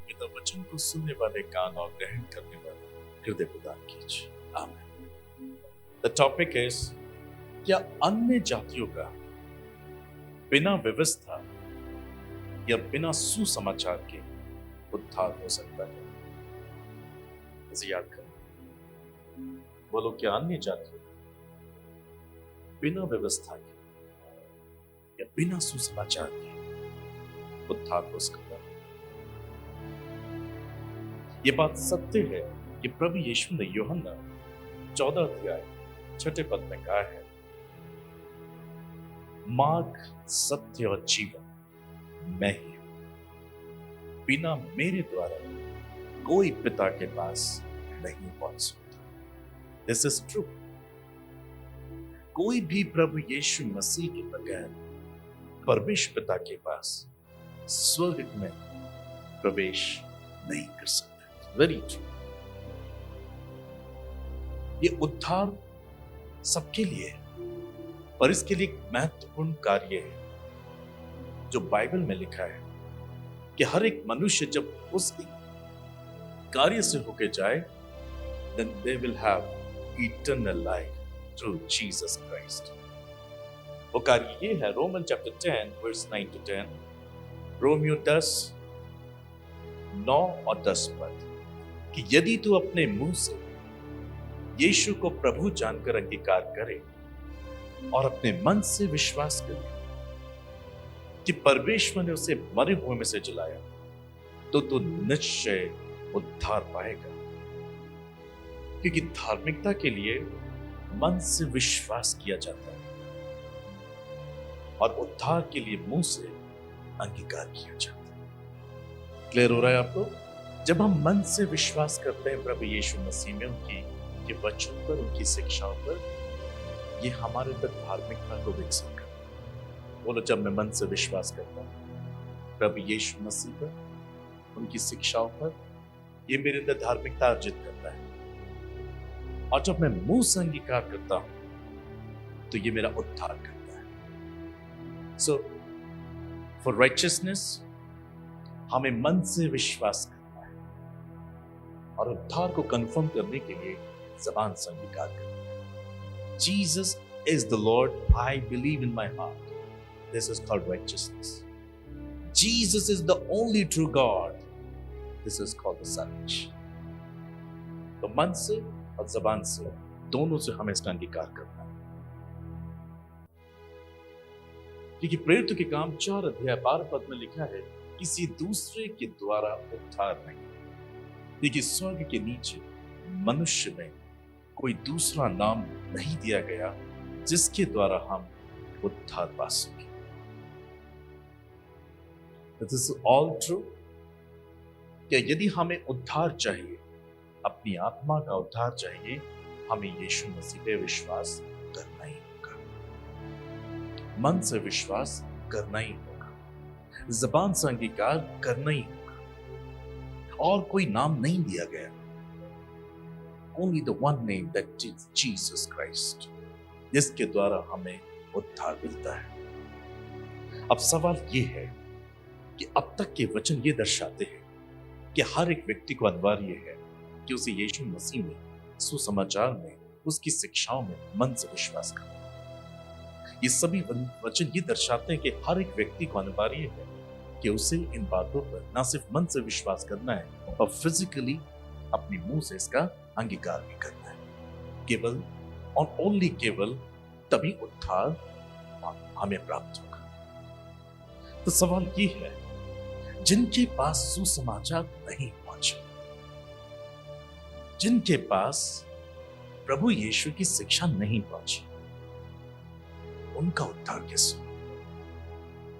पिता वचन को सुनने वाले कान और ग्रहण करने वाले हृदय प्रदान कीजिए। आमीन। द टॉपिक इज, क्या अन्य जातियों का बिना व्यवस्था या बिना सुसमाचार के उद्धार हो सकता है? इसे याद करें। बोलो, क्या अन्य जातियों का बिना व्यवस्था के या बिना सुसमाचार के उद्धार हो सकता है? ये बात सत्य है कि प्रभु यीशु ने यूहन्ना 14 अध्याय 6 पद में कहा है, मार्ग, सत्य और जीवन मैं ही हूं। बिना मेरे द्वारा कोई पिता के पास नहीं पहुंच सकता। This is true. कोई भी प्रभु यीशु मसीह के बगैर परमेश्वर पिता के पास स्वर्ग में प्रवेश नहीं कर सकता। Very true. ये उद्धार सबके लिए है, पर इसके लिए एक महत्वपूर्ण कार्य है जो बाइबल में लिखा है कि हर एक मनुष्य जब उस कार्य से होके जाए, then they will have eternal life through Jesus Christ. वो कार्य ये है, रोमन चैप्टर 10 वर्स 9 to 10, रोमियो 10 9 और 10 पद, कि यदि तू अपने मुंह से यीशु को प्रभु जानकर अंगीकार करे और अपने मन से विश्वास करे कि परमेश्वर ने उसे मरे हुए में से जलाया, तो तू निश्चय उद्धार पाएगा। क्योंकि धार्मिकता के लिए मन से विश्वास किया जाता है और उद्धार के लिए मुंह से अंगीकार किया जाता है। क्लियर हो रहा है आपको? जब हम मन से विश्वास करते हैं प्रभु यीशु मसीह में, उनके वचन पर, उनकी शिक्षाओं पर, ये हमारे अंदर धार्मिकता को विकसित करता है। बोलो, जब मैं मन से विश्वास करता हूं प्रभु यीशु मसीह पर, उनकी शिक्षाओं पर, ये मेरे अंदर धार्मिकता अर्जित करता है। और जब मैं मुंह से अंगीकार करता हूं तो ये मेरा उद्धार करता है। सो फॉर राइचियसनेस हमें मन से विश्वास करना है और उद्धार को कंफर्म करने के लिए जबान से अंगीकार करना है। Jesus is the Lord, I believe in my heart, this is called righteousness. Jesus is the only true God, this is called the salvation. तो मन से और जबान से, दोनों से हमें इसका अंगीकार करना है। क्योंकि प्रेरितों के काम 4 अध्याय 12 पद में लिखा है, किसी दूसरे के द्वारा उद्धार नहीं, क्योंकि स्वर्ग के नीचे मनुष्य में कोई दूसरा नाम नहीं दिया गया जिसके द्वारा हम उद्धार पा सके। This is all true. क्या यदि हमें उद्धार चाहिए, अपनी आत्मा का उद्धार चाहिए, हमें यीशु मसीह पे विश्वास करना ही होगा, मन से विश्वास करना ही होगा, जबान से अंगीकार करना ही होगा। और कोई नाम नहीं दिया गया, only the one name, that is Jesus Christ, जिसके द्वारा हमें उद्धार मिलता है। अब सवाल यह है कि अब तक के वचन ये दर्शाते हैं कि हर एक व्यक्ति को अनिवार्य है कि उसे यीशु मसीह में, सुसमाचार में, उसकी शिक्षाओं में मन से विश्वास करना। ये सभी वचन ये दर्शाते हैं कि हर एक व्यक्ति को अनिवार्य है कि उसे इन बातों पर न सिर्फ मन से विश्वास करना है और फिजिकली अपने मुंह से इसका अंगीकार भी करना है। केवल और ओनली केवल तभी उद्धार हमें प्राप्त होगा। तो सवाल ये है, जिनके पास सुसमाचार नहीं पहुंचे, जिनके पास प्रभु यीशु की शिक्षा नहीं पहुंची, उनका उद्धार कैसे?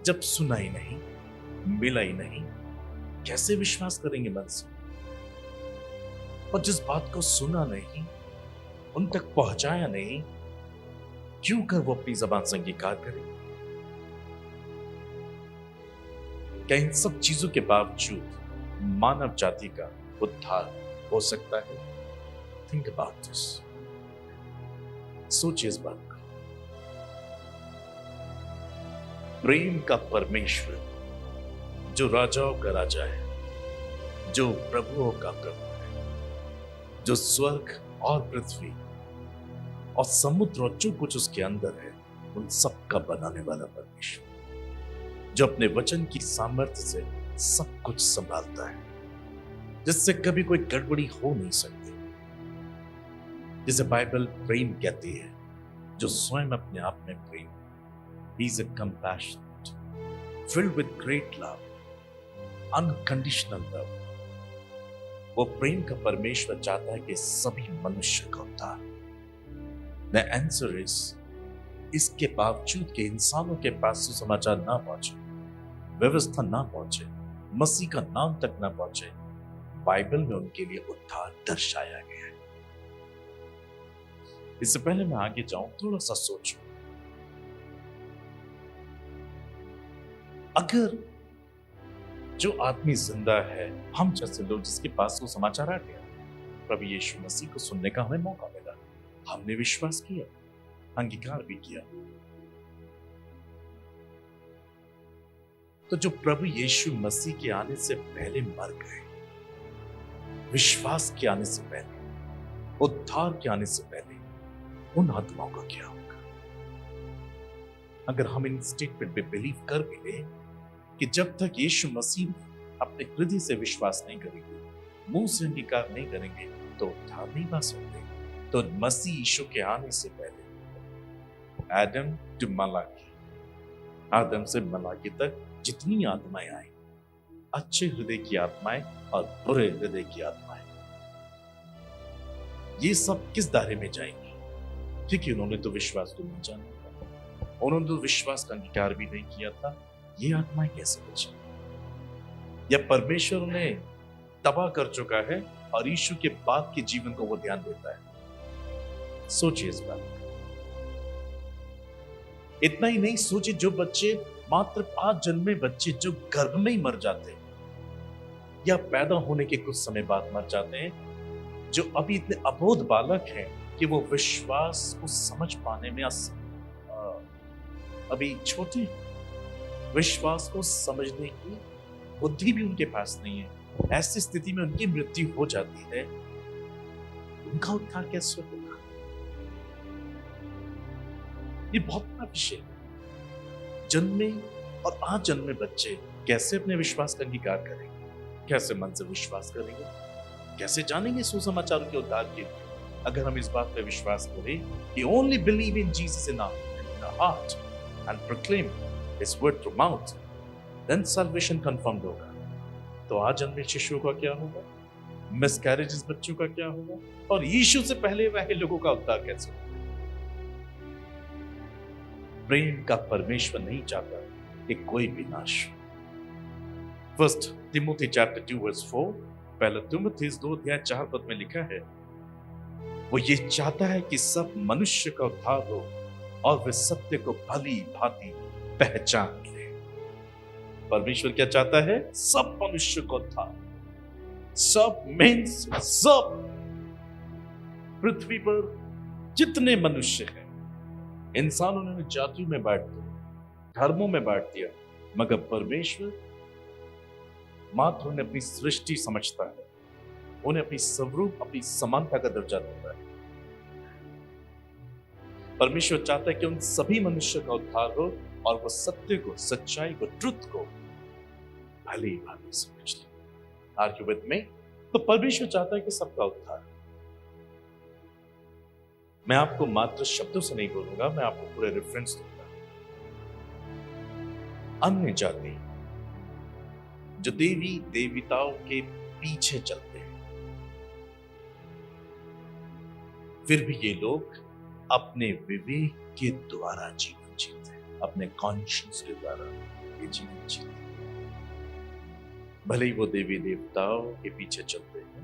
जब सुना ही नहीं, मिला ही नहीं, कैसे विश्वास करेंगे मन से? और जिस बात को सुना नहीं, उन तक पहुंचाया नहीं, क्यों कर वो अपनी जबान से अंगीकार करें? क्या इन सब चीजों के बावजूद मानव जाति का उद्धार हो सकता है? Think about this. सोचिए इस बात को। प्रेम का परमेश्वर जो राजाओं का राजा है, जो प्रभुओं का प्रभु है, जो स्वर्ग और पृथ्वी और समुद्र और जो कुछ उसके अंदर है, उन सब का बनाने वाला परमेश्वर, जो अपने वचन की सामर्थ्य से सब कुछ संभालता है, जिससे कभी कोई गड़बड़ी हो नहीं सकती, जिसे बाइबल प्रेम कहती है, जो स्वयं अपने आप में प्रेम। He is a compassionate, filled with great love, unconditional love. वो प्रेम का परमेश्वर चाहता है कि सभी मनुष्य का उद्धार। The answer is, इसके बावजूद कि इंसानों के पास सुसमाचार ना पहुंचे, व्यवस्था ना पहुंचे, मसीह का नाम तक ना पहुंचे, बाइबल में उनके लिए उद्धार दर्शाया गया है। इससे पहले मैं आगे जाऊं, थोड़ा सा सोचो। अगर जो आदमी जिंदा है, हम जैसे लोग जिसके पास वो समाचार आ गया, प्रभु यीशु मसीह को सुनने का हमें मौका मिला, हमने विश्वास किया, अंगीकार भी किया, तो जो प्रभु यीशु मसीह के आने से पहले मर गए, विश्वास के आने से पहले, उद्धार के आने से पहले, उन आत्माओं का क्या होगा? अगर हम इन स्टेटमेंट पे बिलीव कर भी ले कि जब तक यीशु मसीह में अपने हृदय से विश्वास नहीं करेंगे, मुंह से अंगीकार नहीं करेंगे, तो उद्धार नहीं पा सकते। तो मसीह यीशु के आने से पहले आदम टू मलाकी, आदम से मलाकी तक जितनी आत्माएं आई, अच्छे हृदय की आत्माएं और बुरे हृदय की आत्माएं, ये सब किस दायरे में जाएंगी? क्योंकि उन्होंने तो विश्वास को नहीं जाना था, उन्होंने तो विश्वास का अंगीकार भी नहीं किया था। ये आत्माएं कैसे बची? या परमेश्वर उन्हें तबाह कर चुका है और यीशु के बाद के जीवन को वो ध्यान देता है? सोचिए इस बात। इतना ही नहीं, सोचिए जो बच्चे मात्र 5 जन्मे बच्चे जो गर्भ में ही मर जाते हैं या पैदा होने के कुछ समय बाद मर जाते हैं, जो अभी इतने अबोध बालक हैं कि वो विश्वास को समझ पाने में अभी छोटे, विश्वास को समझने की बुद्धि भी उनके पास नहीं है, ऐसी स्थिति में उनकी मृत्यु हो जाती है, उनका उद्धार कैसे होगा? ये बहुत बड़ा विषय है। जन्मे और अजन्मे बच्चे कैसे अपने विश्वास का अंगीकार करेंगे? कैसे मन से विश्वास करेंगे? कैसे जानेंगे सुसमाचार के उद्धार के लिए? अगर हम इस बात पे विश्वास करें कि only believe in Jesus in our heart and proclaim His word through mouth, then salvation confirmed होगा। तो आज जन्मे शिशुओं का क्या होगा? मिसकैरेजेस बच्चों का क्या होगा? और यीशु से पहले वह लोगों का उद्धार कैसे होगा? प्रेम का परमेश्वर नहीं चाहता कि कोई भी नाश हो। 1 तिमोथी चैप्टर 2 वर्स 4, पहला तिमोथी 2:4 में लिखा है, वो ये चाहता है कि सब मनुष्य का उद्धार हो और वे सत्य को भली भांति पहचान ले। परमेश्वर क्या चाहता है? सब मनुष्य को उद्धार। सब मीन्स सब, पृथ्वी पर जितने मनुष्य हैं, इंसानों ने जातियों में बांट दिया, धर्मों में बांट दिया, मगर परमेश्वर मात्र उन्हें अपनी सृष्टि समझता है, उन्हें अपनी स्वरूप, अपनी समानता का दर्जा देता है। परमेश्वर चाहता है कि उन सभी मनुष्य का उद्धार हो और वो सत्य को, सच्चाई को, ट्रुथ को भली भांति समझ ले। Are you with me? तो परमेश्वर चाहता है कि सबका उद्धार। मैं आपको मात्र शब्दों से नहीं बोलूंगा, मैं आपको पूरे रेफरेंस दूंगा। अन्य जाति जो देवी देवताओं के पीछे चलते हैं, फिर भी ये लोग अपने विवेक के द्वारा जीवन जीते हैं, अपने कॉन्शियस के द्वारा ये जीवन जीते हैं। भले ही वो देवी देवताओं के पीछे चलते हैं,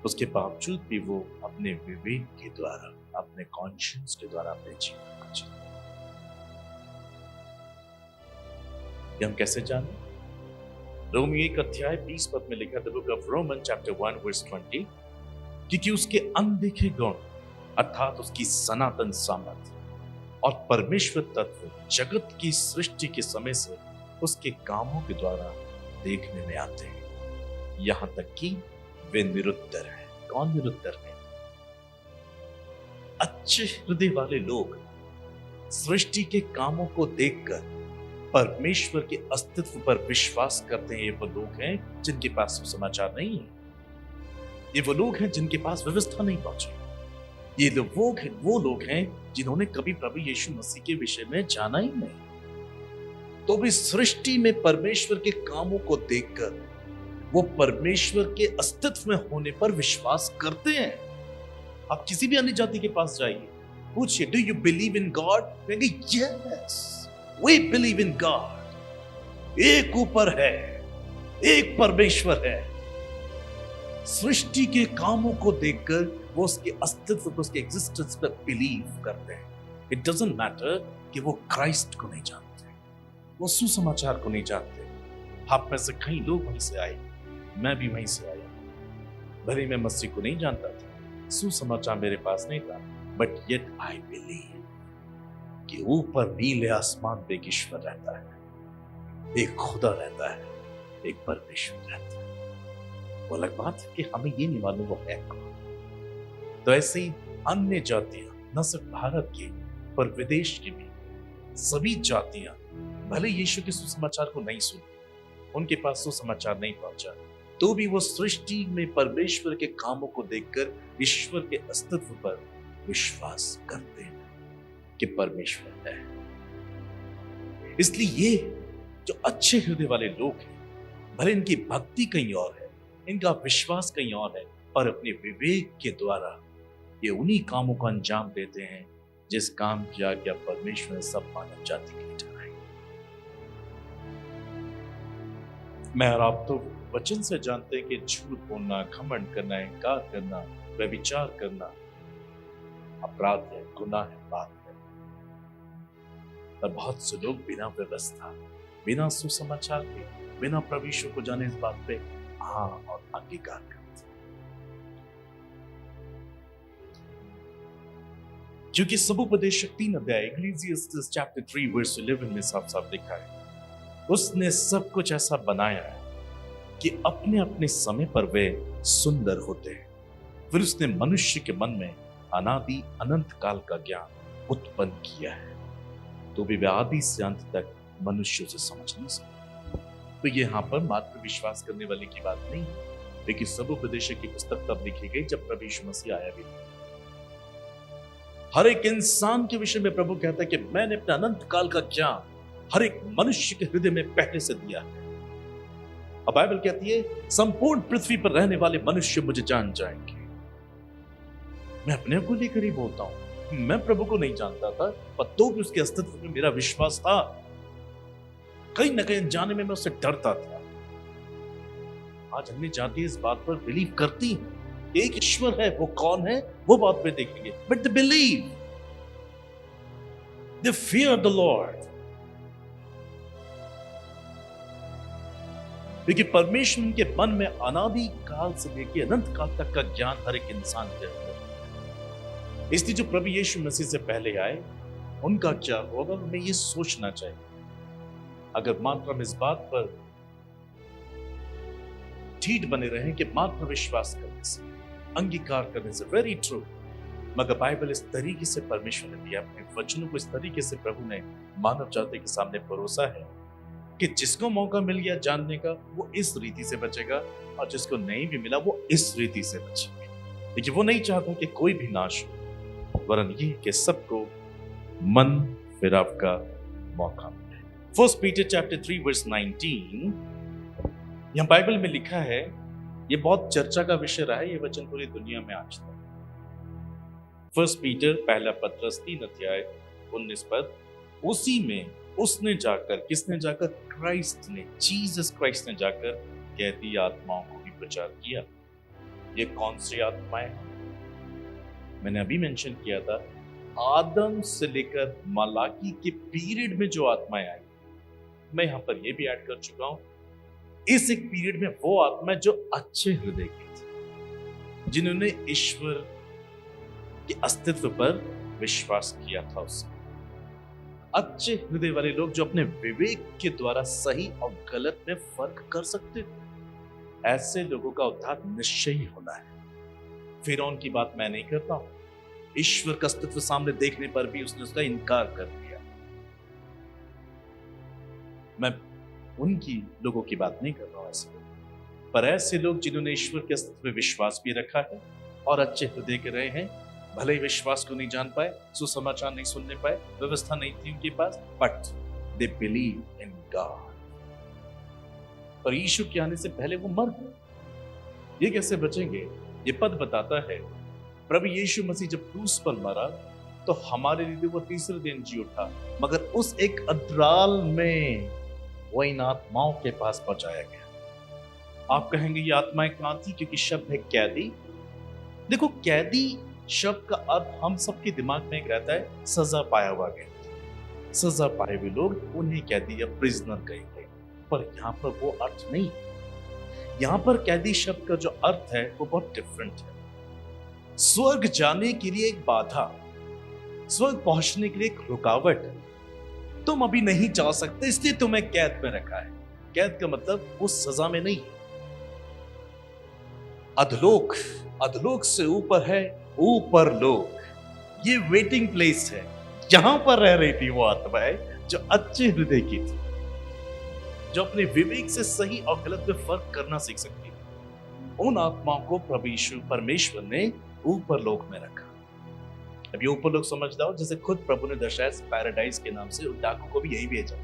उसके बावजूद भी वो अपने विवेक के द्वारा, अपने कॉन्शियस के द्वारा अपने जीवन को जीते हैं। ये हम कैसे जाने? रोमी 1:20 में लिखा, the book of Roman chapter 1 verse 20, क्योंकि उसके अनदेखे गुण अर्थात उसकी सनातन सामर्थ्य और परमेश्वर तत्व जगत की सृष्टि के समय से उसके कामों के द्वारा देखने में आते हैं। यहां तक कि वे निरुत्तर हैं। कौन निरुत्तर है? अच्छे हृदय वाले लोग सृष्टि के कामों को देखकर परमेश्वर के अस्तित्व पर विश्वास करते हैं। ये वो लोग हैं जिनके पास सुसमाचार नहीं है। ये वो लोग हैं जिनके पास व्यवस्था नहीं पहुंची। ये वो लोग हैं जिन्होंने कभी प्रभु यीशु मसीह के विषय में जाना ही नहीं। तो भी सृष्टि में परमेश्वर के कामों को देखकर वो परमेश्वर के अस्तित्व में होने पर विश्वास करते हैं। आप किसी भी अन्य जाति के पास जाइए, पूछिए, do you believe in God? कहेंगे yes, we believe in God. एक ऊपर है, एक परमेश्वर है। सृष्टि के कामों को देखकर वो उसके अस्तित्व पर, उसके एग्जिस्टेंस पर बिलीव करते हैं। इट डजंट मैटर कि वो क्राइस्ट को नहीं जानते, वो सुसमाचार को नहीं जानते। आप में से कई लोग वहीं से आए, मैं भी वहीं से आया। भले मैं मसीह को नहीं जानता था, सुसमाचार मेरे पास नहीं था, बट येट आई बिलीव कि ऊपर नीले आसमान पे एक ईश्वर रहता है, एक खुदा रहता है, एक परमेश्वर रहता है। वो अलग बात है कि हमें ये नहीं मालूम वो है कौन। तो ऐसे ही अन्य जातियां, न सिर्फ भारत की पर विदेश की भी सभी जातियां भले यीशु के सुसमाचार को नहीं सुनी, उनके पास सुसमाचार नहीं पहुंचा, तो भी वो सृष्टि में परमेश्वर के कामों को देखकर ईश्वर के अस्तित्व पर विश्वास करते हैं कि परमेश्वर है। इसलिए ये जो अच्छे हृदय वाले लोग हैं, भले इनकी भक्ति कहीं और है, इनका विश्वास कहीं और है, और अपने विवेक के द्वारा ये उन्हीं कामों को अंजाम देते हैं जिस काम की आज्ञा परमेश्वर ने सब मानव जाति के लिए ठहराई। मैं और आप तो वचन से जानते हैं कि झूठ बोलना, घमंड करना, इनकार करना, व्यभिचार करना अपराध है, गुनाह है, पाप है। पर बहुत से लोग बिना व्यवस्था, बिना सुसमाचार के, बिना प्रभु यीशु को जाने इस बात पे हाँ और अंगीकार करते। क्योंकि समुपदेशक 3 अध्याय इक्लेसियास्टिस चैप्टर 3 वर्स 11 में साफ साफ लिखा है, उसने सब कुछ ऐसा बनाया है कि अपने अपने समय पर वे सुंदर होते हैं। फिर उसने मनुष्य के मन में अनादि अनंत काल का ज्ञान उत्पन्न किया है, तो भी वे आदि से अंत तक मनुष्य से समझ नहीं सकते। तो ये यहां पर मात्र विश्वास करने वाले की बात नहीं, लेकिन समुपदेशक की पुस्तक तब लिखी गई जब प्रभु यीशु मसीह आया भी। हर एक इंसान के विषय में प्रभु कहता है कि मैंने अपने अनंत काल का ज्ञान हर एक मनुष्य के हृदय में पहले से दिया है। अब बाइबल कहती है संपूर्ण पृथ्वी पर रहने वाले मनुष्य मुझे जान जाएंगे। मैं अपने आप को लेकर ही बोलता हूं, मैं प्रभु को नहीं जानता था, पर तो भी उसके अस्तित्व में मेरा विश्वास था। कहीं न कहीं जाने में मैं उससे डरता था। आज अन्य जाति इस बात पर बिलीव करती है, एक ईश्वर है, वो कौन है वो बात पे देखेंगे, but they believe, they fear the Lord. क्योंकि परमेश्वर उनके मन में अनादि काल से लेकर अनंत काल तक का ज्ञान हर एक इंसान के अंदर है। इसलिए जो प्रभु यीशु मसीह से पहले आए उनका क्या होगा, हमें ये सोचना चाहिए। अगर मात्र हम इस बात पर ठीक बने रहें कि मात्र विश्वास करने से, अंगीकार करने से, वेरी ट्रू, मगर बाइबल इस तरीके से परमेश्वर ने दिया, अपने वचनों को इस तरीके से प्रभु ने मानव जाति के सामने परोसा है कि जिसको मौका मिल गया जानने का वो इस रीति से बचेगा, और जिसको नहीं भी मिला वो इस रीति से बचेगा। लेकिन वो नहीं चाहता कि कोई भी नाश हो, वरन ये कि सबको मन फिराव का मौका मिले। 1 पीटर चैप्टर 3 वर्स 19, यहां बाइबल में लिखा है, ये बहुत चर्चा का विषय रहा है ये वचन पूरी दुनिया में आज तक। 1 पीटर पहला पत्रस 3 अध्याय 19 पद, उसी में उसने जाकर, किसने जाकर? क्राइस्ट ने, जीसस क्राइस्ट ने जाकर कहती आत्माओं को भी प्रचार किया। ये कौन सी आत्माएं? मैंने अभी मेंशन किया था, आदम से लेकर मलाकी के पीरियड में जो आत्माएं आई, मैं यहां पर यह भी ऐड कर चुका हूं। इस एक पीरियड में वो आत्माएं जो अच्छे हृदय की थी, जिन्होंने ईश्वर के अस्तित्व पर विश्वास किया था, उससे अच्छे हृदय वाले लोग जो अपने विवेक के द्वारा सही और गलत में फर्क कर सकते थे। ऐसे लोगों का उद्धार निश्चय ही होना है। फिरौन की बात मैं नहीं करता हूं, ईश्वर का अस्तित्व सामने देखने पर भी उसने उसका इनकार कर दिया। मैं उनकी लोगों की बात नहीं कर रहा हूं, ऐसे लोग, पर ऐसे लोग जिन्होंने ईश्वर के अस्तित्व में विश्वास भी रखा है और अच्छे हृदय के रहे हैं, भले ही विश्वास को नहीं जान पाए, सुसमाचार नहीं सुनने पाए, व्यवस्था नहीं थी उनके पास, but they believe in God. पर यीशु के आने से पहले वो मर गए। ये कैसे बचेंगे? ये पद बताता है प्रभु यीशु मसीह जब क्रूस पर मरा तो हमारे लिए वो तीसरे दिन जी उठा, मगर उस एक अंतराल में वो इन आत्माओं के पास पहुंचाया गया। आप कहेंगे ये आत्माएं कहां थी? क्योंकि शब्द है कैदी। देखो, कैदी शब्द का अर्थ हम सबके दिमाग में एक रहता है, सजा पाया हुआ गया। सजा पाए हुए लोग उन्हें कैदी या प्रिजनर कहेंगे, पर यहां पर वो अर्थ नहीं। यहां पर कैदी शब्द का जो अर्थ है वो बहुत डिफरेंट है। स्वर्ग जाने के लिए एक बाधा, स्वर्ग पहुंचने के लिए एक रुकावट। तुम अभी नहीं जा सकते, इसलिए तुम्हें कैद में रखा है। कैद का मतलब वो सजा में नहीं। अधलोक, अधलोक से ऊपर है ऊपर लोक, ये वेटिंग प्लेस है। यहां पर रह रही थी वो आत्माएं जो अच्छे हृदय की थी, जो अपने विवेक से सही और गलत में फर्क करना सीख सकती थी। उन आत्माओं को प्रभु यीशु परमेश्वर ने ऊपर लोक में रखा। अब ये ऊपर लोक समझ जाओ, जैसे खुद प्रभु ने दर्शाया पैराडाइज के नाम से, उन डाकू को भी यही भेजा।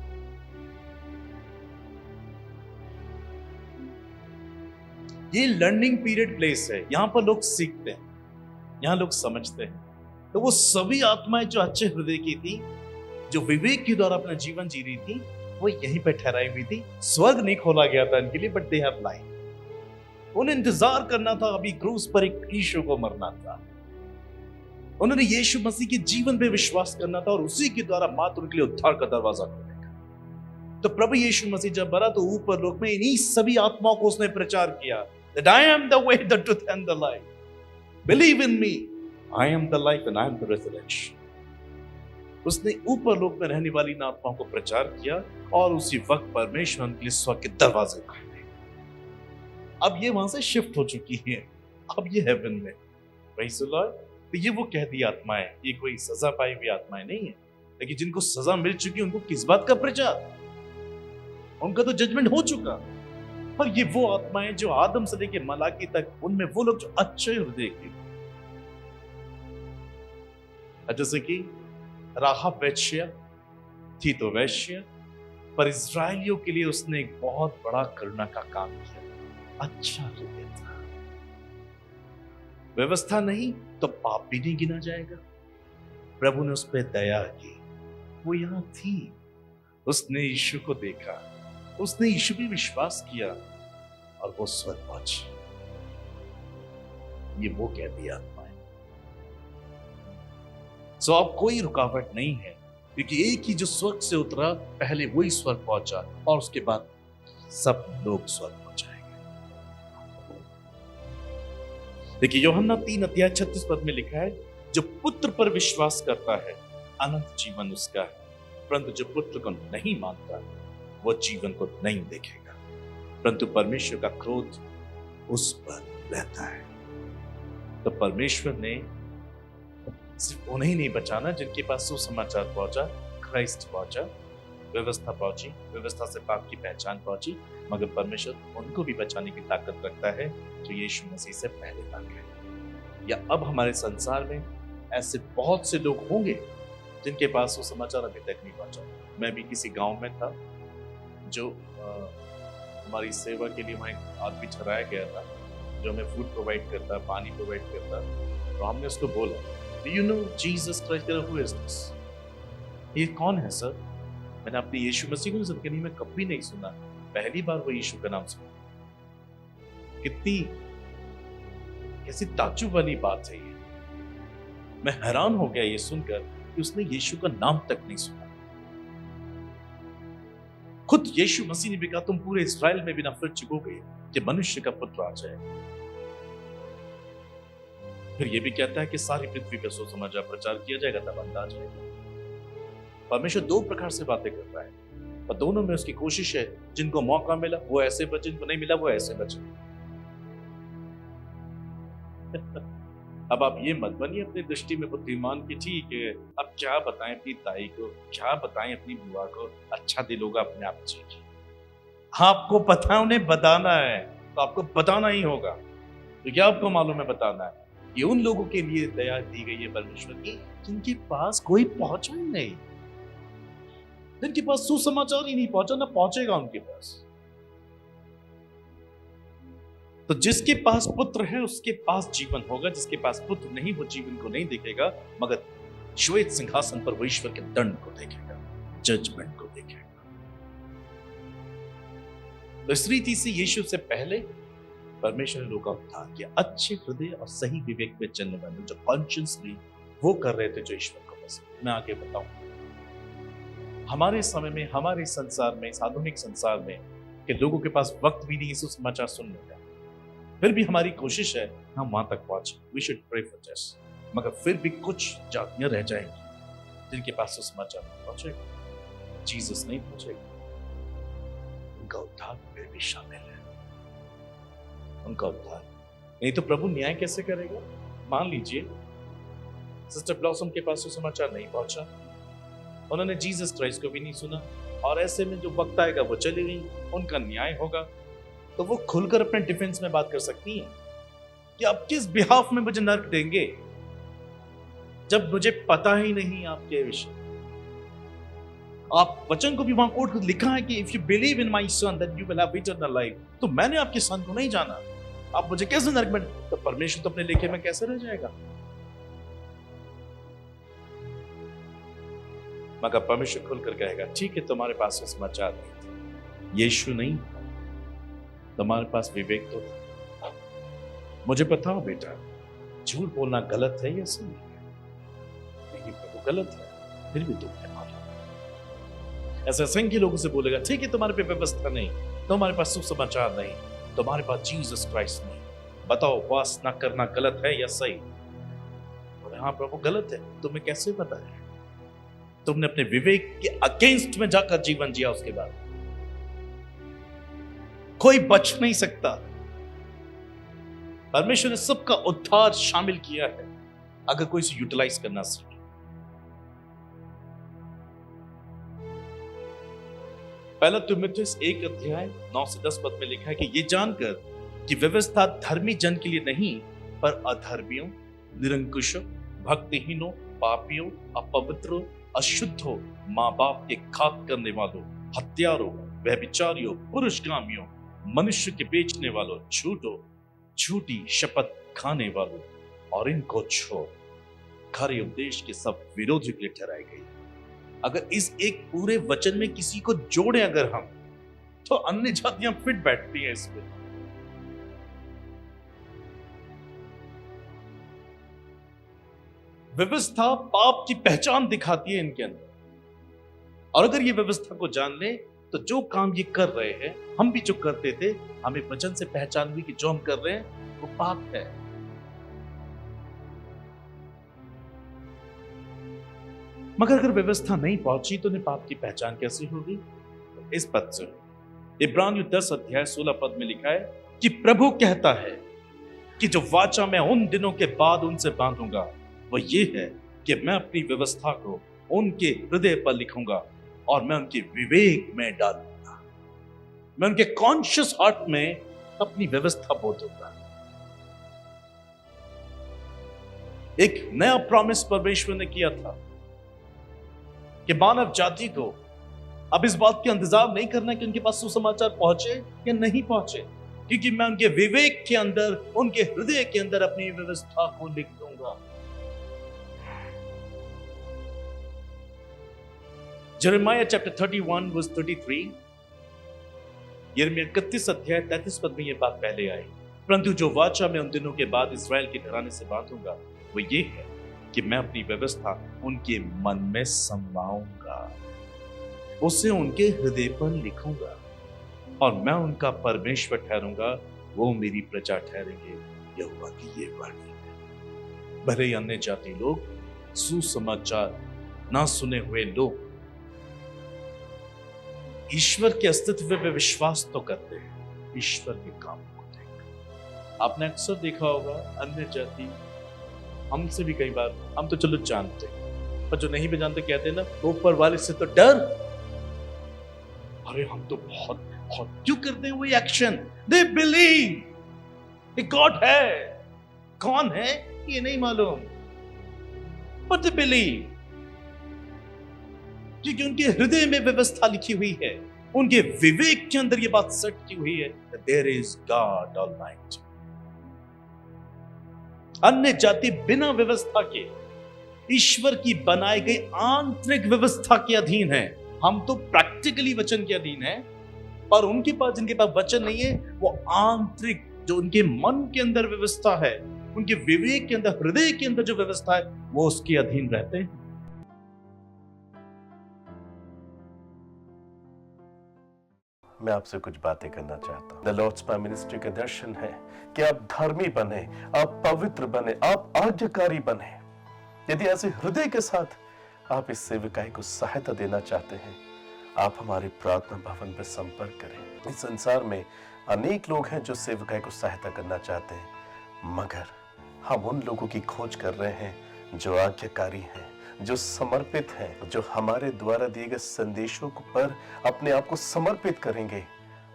ये लर्निंग पीरियड प्लेस है, यहां पर लोग सीखते हैं, यहां लोग समझते हैं। तो वो सभी आत्माएं जो अच्छे हृदय की थी, जो विवेक के द्वारा अपना जीवन जी रही थी, वो यहीं पे ठहराई हुई थी। स्वर्ग नहीं खोला गया था इनके लिए, बट दे हैव लाइफ। उन्हें इंतजार करना था, अभी क्रूस पर एक यीशु को मरना था। उन्होंने यीशु मसीह के जीवन पे विश्वास करना था और उसी के द्वारा मात्र उनके लिए उद्धार का दरवाजा खुलेगा। तो प्रभु यीशु मसीह जब मरा तो ऊपर लोक में इन्हीं सभी आत्माओं को उसने प्रचार किया, that I am the way, the truth and the life. Believe in me. I am the life and I am the resurrection. उसने ऊपर लोक में रहने वाली इन आत्माओं को प्रचार किया और उसी वक्त परमेश्वर उनके लिए स्वर्ग के दरवाजे खोले। अब ये वहां से शिफ्ट हो चुकी है, अब ये हेवन में। वही सुना, तो ये वो कहती आत्माएं, ये कोई सजा पाई हुई आत्माएं नहीं है। लेकिन जिनको सजा मिल चुकी है उनको किस बात का प्रचार? उनका तो जजमेंट हो चुका। पर ये वो आत्माएं जो आदम से लेकर मलाकी तक, उनमें वो लोग जो अच्छे हृदय के, जैसे कि राहाब वैश्या थी तो वैश्य, पर इस्राएलियों के लिए उसने एक बहुत बड़ा करुणा का काम किया। अच्छा हृदय था। व्यवस्था नहीं तो पाप भी नहीं गिना जाएगा। प्रभु ने उस पर दया की, वो यहां थी। उसने यीशु को देखा, उसने यीशु भी विश्वास किया और वो स्वर्ग पहुंची। ये वो कहती आत्माएं। सो अब कोई रुकावट नहीं है, क्योंकि एक ही जो स्वर्ग से उतरा, पहले वही स्वर्ग पहुंचा और उसके बाद सब लोग स्वर्ग पहुंचाएंगे। देखिए यूहन्ना 3:36 पद में लिखा है, जो पुत्र पर विश्वास करता है अनंत जीवन उसका है, परंतु जो पुत्र को नहीं मानता वो जीवन को नहीं देखेगा, परंतु परमेश्वर का क्रोध उस पर रहता है। तो परमेश्वर ने सिर्फ उन्हें नहीं बचाना जिनके पास सुसमाचार पहुंचा, क्राइस्ट पहुंचा, व्यवस्था पहुंची, व्यवस्था से पाप की पहचान पहुंची, मगर परमेश्वर उनको भी बचाने की ताकत रखता है जो यीशु मसीह से पहले तक है। या अब हमारे संसार में ऐसे बहुत से लोग होंगे जिनके पास सुसमाचार अभी तक नहीं पहुंचा। मैं भी किसी गांव में था, जो हमारी सेवा के लिए वहाँ एक आदमी ठहराया गया था, जो हमें फूड प्रोवाइड करता, पानी प्रोवाइड करता। तो हमने उसको बोला, Do you know Jesus Christ? Who is this? ये कौन है सर? मैंने अपने यीशु मसीह को जिंदगी में कभी नहीं सुना, पहली बार वो यीशु का नाम सुना। कितनी कैसी ताज्जुब वाली बात है ये। मैं हैरान हो गया ये सुनकर कि उसने यीशु का नाम तक नहीं सुना। खुद यीशु मसीह ने भी कहा, तुम पूरे इस्राएल में भी ना फिर चुकोगे कि मनुष्य का पुत्र आ जाए। फिर ये भी कहता है कि सारी पृथ्वी पर सुसमाचार प्रचार किया जाएगा, तब अंत आ जाएगा। परमेश्वर दो प्रकार से बातें कर रहा है, और दोनों में उसकी कोशिश है, जिनको मौका मिला वो ऐसे बचे, जिनको नहीं मिला वो ऐसे बचे। अब आप ये मत बनिए अपनी दृष्टि में बुद्धिमान की, ठीक है अब क्या बताएं अपनी ताई को, क्या बताएं अपनी बुआ को, अच्छा दिल होगा अपने आप जी की। आपको पता है उन्हें बताना है तो आपको बताना ही होगा। तो क्या आपको मालूम है बताना है? ये उन लोगों के लिए दया दी गई है परमेश्वर की जिनके पास कोई पहुंचा ही नहीं, जिनके पास सुसमाचार ही नहीं पहुंचा, ना पहुंचेगा उनके पास। तो जिसके पास पुत्र है उसके पास जीवन होगा, जिसके पास पुत्र नहीं वो जीवन को नहीं देखेगा मगर श्वेत सिंहासन पर वो ईश्वर के दंड को देखेगा, जजमेंट को देखेगा। तो इस रीति से यीशु से पहले परमेश्वर ने लोगों का उद्धार किया, अच्छे हृदय और सही विवेक में चलने वाले जो कॉन्शियसली वो कर रहे थे जो ईश्वर को पसंद। मैं आगे बताऊं, हमारे समय में, हमारे संसार में, इस आधुनिक संसार में कि लोगों के पास वक्त भी नहीं है सुसमाचार सुनने का, फिर भी हमारी कोशिश है हम वहां तक पहुंचे। We should pray for this. मगर फिर भी कुछ जातियां रह जाएंगी जिनके पास सुसमाचार नहीं पहुंचेगा, जीसस नहीं पहुंचेगा, उनका उद्धार फिर भी शामिल है, उनका उद्धार। नहीं तो प्रभु न्याय कैसे करेगा? मान लीजिए सिस्टर ब्लॉसम के पास सुसमाचार नहीं पहुंचा, उन्होंने जीसस क्राइस्ट को भी नहीं सुना, और ऐसे में जो वक्त आएगा वो चली गई, उनका न्याय होगा, तो वो खुलकर अपने डिफेंस में बात कर सकती हैं कि आप किस बिहाफ में मुझे नर्क देंगे जब मुझे पता ही नहीं आपके विषय। आप वचन को भी वहां कोट लिखा है कि if you believe in my son that you will have eternal life, तो मैंने आपके सन को नहीं जाना, आप मुझे कैसे नर्क में? तो परमेश्वर तो अपने लेखे में कैसे रह जाएगा? मगर परमेश्वर खुलकर कहेगा ठीक है तुम्हारे पास समाचार नहीं था, यीशु नहीं, तुम्हारे पास विवेक तो था। मुझे बताओ बेटा, झूठ बोलना गलत है या सही है? नहीं प्रभु गलत है, फिर भी तुमने माना। ऐसे असंख्य लोगों से बोलेगा ठीक है तुम्हारे पे व्यवस्था नहीं, तुम्हारे पास सुसमाचार नहीं, तुम्हारे पास जीसस क्राइस्ट नहीं, बताओ उपवास ना करना गलत है या सही? बोले हाँ प्रभु गलत है। तुम्हें कैसे पता है? तुमने अपने विवेक के अगेंस्ट में जाकर जीवन जिया, उसके बाद कोई बच नहीं सकता। परमेश्वर ने सबका उद्धार शामिल किया है अगर कोई इसे यूटिलाइज करना सीखे। पहला तीमुथियुस 1 अध्याय 9 से 10 पद में लिखा है कि ये जानकर कि व्यवस्था धर्मी जन के लिए नहीं पर अधर्मियों, निरंकुशों, भक्तिहीनों, पापियों, अपवित्रों, अशुद्धों, माँ बाप के घात करने वालों, हत्यारों, व्यभिचारियों, पुरुषगामियों, मनुष्य के बेचने वालों, झूठी शपथ खाने वालों और इनको छोड़ खरे उपदेश के सब विरोधी के लिए ठहराई गई। अगर इस एक पूरे वचन में किसी को जोड़े अगर हम, तो अन्य जातियां फिट बैठती हैं इसमें। व्यवस्था पाप की पहचान दिखाती है इनके अंदर, और अगर ये व्यवस्था को जान ले तो जो काम ये कर रहे हैं, हम भी जो करते थे, हमें वचन से पहचान हुई कि जो हम कर रहे हैं वो पाप है। मगर अगर व्यवस्था नहीं पहुंची तो उन्हें पाप की पहचान कैसे होगी? इस पद से इब्रानियों 10 अध्याय 16 पद में लिखा है कि प्रभु कहता है कि जो वाचा मैं उन दिनों के बाद उनसे बांधूंगा वो ये है कि मैं अपनी व्यवस्था को उनके हृदय पर लिखूंगा और मैं उनके विवेक में डालूंगा, मैं उनके कॉन्शियस हार्ट में अपनी व्यवस्था बोल दूंगा। एक नया प्रॉमिस परमेश्वर ने किया था कि मानव जाति को अब इस बात का इंतजार नहीं करना कि उनके पास सुसमाचार पहुंचे या नहीं पहुंचे, क्योंकि मैं उनके विवेक के अंदर, उनके हृदय के अंदर अपनी व्यवस्था को लिख दूंगा। यिर्मयाह चैप्टर 31 वर्स 33, यिर्मयाह 31 अध्याय 33 पद में यह बात पहले आई, परंतु जो वाचा मैं उन दिनों के बाद इस्राएल के घराने से बांधूंगा वो ये है कि मैं अपनी व्यवस्था उनके मन में समाऊंगा, उसे उनके हृदय पर लिखूंगा और मैं उनका परमेश्वर ठहरूंगा, वो मेरी प्रजा ठहरेंगे। यहोवा की ये वाणी है। भले ही अन्य जाति लोग, सुसमाचार ना सुने हुए लोग ईश्वर के अस्तित्व में विश्वास तो करते हैं, ईश्वर के काम को देख आपने अक्सर देखा होगा अन्य जाति हमसे भी कई बार, हम तो चलो जानते हैं, पर जो नहीं भी जानते कहते हैं ना, ऊपर वाले से तो डर। अरे हम तो बहुत बहुत क्यों करते हैं वही एक्शन? दे बिलीव एक गॉड है, कौन है ये नहीं मालूम, बट दे बिलीव, क्योंकि उनके हृदय में व्यवस्था लिखी हुई है, उनके विवेक के अंदर ये बात सेट की हुई है, देयर इज गॉड ऑलमाइटी। अन्य जाति बिना व्यवस्था के ईश्वर की बनाई गई आंतरिक व्यवस्था के अधीन है। हम तो प्रैक्टिकली वचन के अधीन है, पर उनके पास, जिनके पास वचन नहीं है, वो आंतरिक जो उनके मन के अंदर व्यवस्था है, उनके विवेक के अंदर, हृदय के अंदर जो व्यवस्था है, वो उसके अधीन रहते हैं। मैं आपसे कुछ बातें करना चाहता हूँ। द लॉर्ड्स पावर मिनिस्ट्री का दर्शन है कि आप धर्मी बने, आप पवित्र बने, आप आज्ञाकारी बने। यदि ऐसे हृदय के साथ आप इस सेविकाई को सहायता देना चाहते हैं, आप हमारे प्रार्थना भवन पर संपर्क करें। इस संसार में अनेक लोग हैं जो सेविकाई को सहायता करना चाहते हैं, मगर हम उन लोगों की खोज कर रहे हैं जो आज्ञाकारी हैं, जो समर्पित हैं, जो हमारे द्वारा दिए गए संदेशों पर अपने आप को समर्पित करेंगे,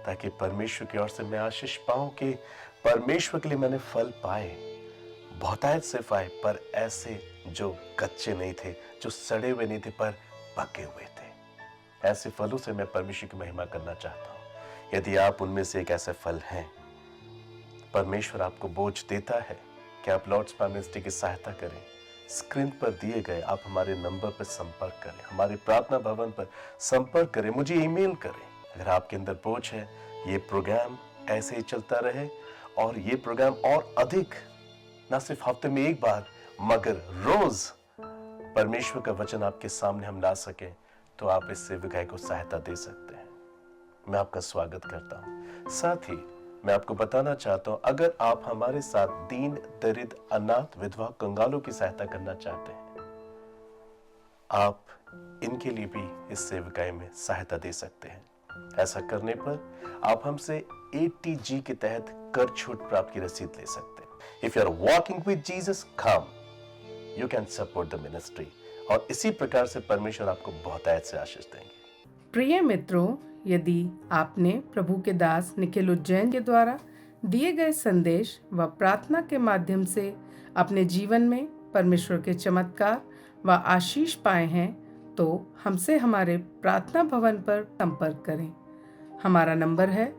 ताकि परमेश्वर की ओर से मैं आशीष पाऊं कि परमेश्वर के लिए मैंने फल पाए, बहुतायत से पाए, पर ऐसे जो कच्चे नहीं थे, जो सड़े हुए नहीं थे, पर पके हुए थे। ऐसे फलों से मैं परमेश्वर की महिमा करना चाहता हूं। यदि आप उनमें से एक ऐसे फल हैं, परमेश्वर आपको बोझ देता है कि आप लॉर्ड्स पावर मिनिस्ट्री की सहायता करें। स्क्रीन पर दिए गए आप हमारे नंबर पर संपर्क करें, हमारे प्रार्थना भवन पर संपर्क करें, मुझे ईमेल करें। अगर आपके अंदर बोझ है, ये प्रोग्राम ऐसे ही चलता रहे और ये प्रोग्राम और अधिक, ना सिर्फ हफ्ते में एक बार, मगर रोज परमेश्वर का वचन आपके सामने हम ला सकें, तो आप इस सेविकाई को सहायता दे सकते हैं। मैं आपका स्वागत करता हूं। साथ ही मैं आपको बताना चाहता हूं, अगर आप हमारे साथ दीन, दरिद्र, अनाथ, विधवा, कंगालों की सहायता करना चाहते हैं, आप इनके लिए भी इस सेविकाई में सहायता दे सकते हैं। ऐसा करने पर आप हमसे ATG के तहत कर छूट प्राप्त की रसीद ले सकते हैं। If you are walking with Jesus, come, you can support the ministry. और इसी प्रकार से परमेश्वर आपको बहुतायत से आशीष देंगे। प्रिय मित्रों, यदि आपने प्रभु के दास निखिल उज्जैन के द्वारा दिए गए संदेश व प्रार्थना के माध्यम से अपने जीवन में परमेश्वर के चमत्कार व आशीष पाए हैं, तो हमसे हमारे प्रार्थना भवन पर संपर्क करें। हमारा नंबर है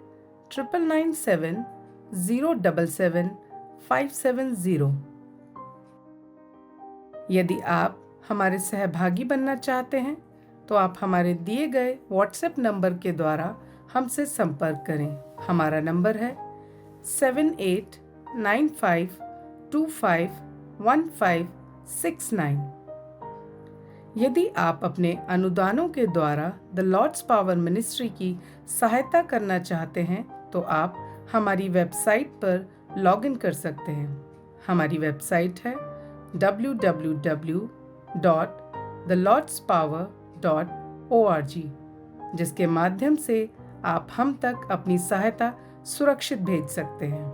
9997077570। यदि आप हमारे सहभागी बनना चाहते हैं, तो आप हमारे दिए गए व्हाट्सएप नंबर के द्वारा हमसे संपर्क करें। हमारा नंबर है 7895251569। यदि आप अपने अनुदानों के द्वारा द लॉर्ड्स पावर मिनिस्ट्री की सहायता करना चाहते हैं, तो आप हमारी वेबसाइट पर लॉगिन कर सकते हैं। हमारी वेबसाइट है www.thelordspower.org, जिसके माध्यम से आप हम तक अपनी सहायता सुरक्षित भेज सकते हैं।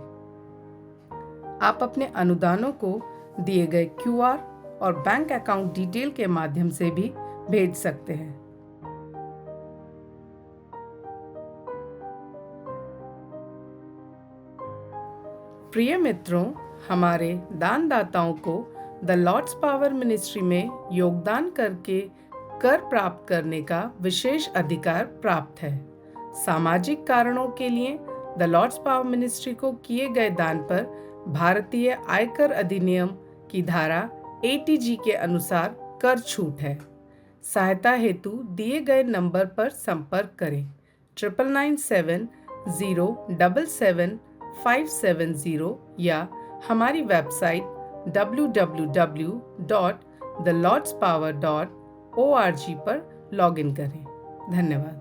आप अपने अनुदानों को दिए गए QR और बैंक अकाउंट डिटेल के माध्यम से भी भेज सकते हैं। प्रिय मित्रों, हमारे दानदाताओं को द लॉर्ड्स पावर मिनिस्ट्री में योगदान करके कर प्राप्त करने का विशेष अधिकार प्राप्त है। सामाजिक कारणों के लिए द लॉर्ड्स पावर मिनिस्ट्री को किए गए दान पर भारतीय आयकर अधिनियम की धारा ATG के अनुसार कर छूट है। सहायता हेतु दिए गए नंबर पर संपर्क करें 9997077570 या हमारी वेबसाइट www.thelordspower.org पर लॉगिन करें। धन्यवाद।